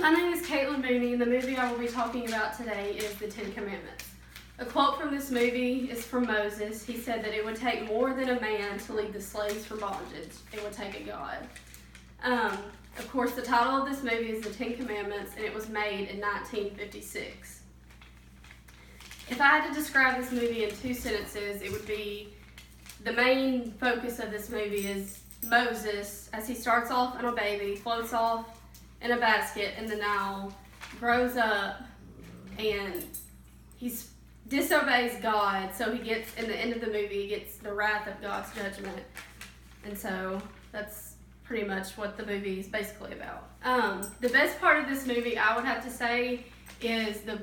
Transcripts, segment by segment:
My name is Caitlin Mooney, and the movie I will be talking about today is The Ten Commandments. A quote from this movie is from Moses. He said that it would take more than a man to lead the slaves from bondage. It would take a God. Of course, the title of this movie is The Ten Commandments, and it was made in 1956. If I had to describe this movie in 2 sentences, it would be the main focus of this movie is Moses, as he starts off in a baby, floats off in a basket in the Nile, grows up, and he disobeys God, so he gets, in the end of the movie, he gets the wrath of God's judgment. And so that's pretty much what the movie is basically about. The best part of this movie, I would have to say, is the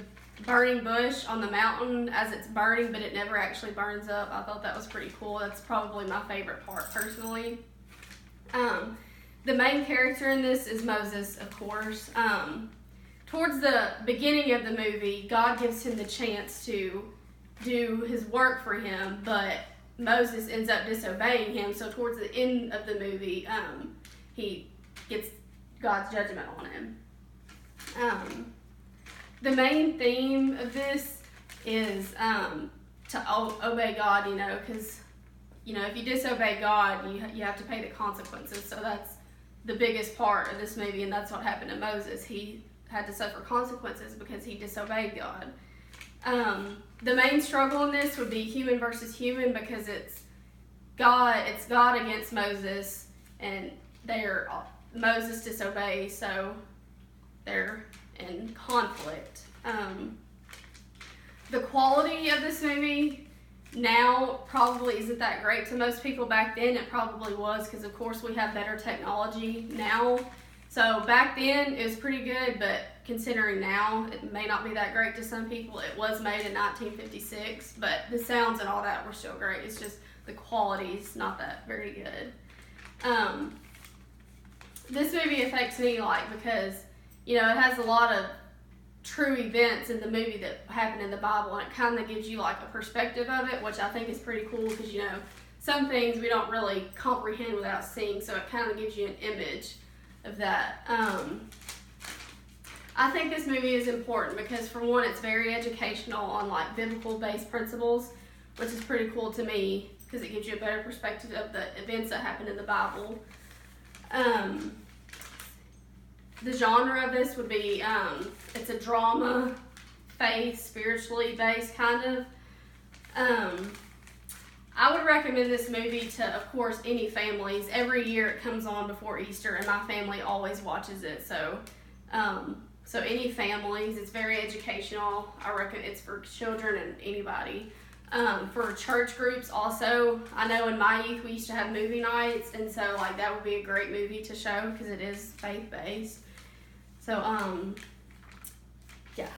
burning bush on the mountain as it's burning, but it never actually burns up. I thought that was pretty cool. That's probably my favorite part, personally. The main character in this is Moses, of course. Towards the beginning of the movie, God gives him the chance to do his work for him, but Moses ends up disobeying him. So towards the end of the movie, he gets God's judgment on him. The main theme of this is to obey God, because, if you disobey God, you have to pay the consequences. So that's the biggest part of this movie, and that's what happened to Moses. He had to suffer consequences because he disobeyed God. The main struggle in this would be human versus human, because it's God against Moses, and Moses disobeys, so they're in conflict. The quality of this movie now probably isn't that great to most people. Back then it probably was, because of course we have better technology now. So back then it was pretty good, but considering now it may not be that great to some people. It was made in 1956, but the sounds and all that were still great. It's just the quality's not that very good. This movie affects me because it has a lot of true events in the movie that happen in the Bible, and it kind of gives you a perspective of it, which I think is pretty cool, because some things we don't really comprehend without seeing, so it kind of gives you an image of that. I think this movie is important because, for one, it's very educational on biblical based principles, which is pretty cool to me because it gives you a better perspective of the events that happen in the Bible. The genre of this would be, it's a drama, faith, spiritually based kind of. I would recommend this movie to, of course, any families. Every year it comes on before Easter, and my family always watches it. So any families, it's very educational. I reckon it's for children and anybody. For church groups also, I know in my youth we used to have movie nights, and so that would be a great movie to show because it is faith-based. So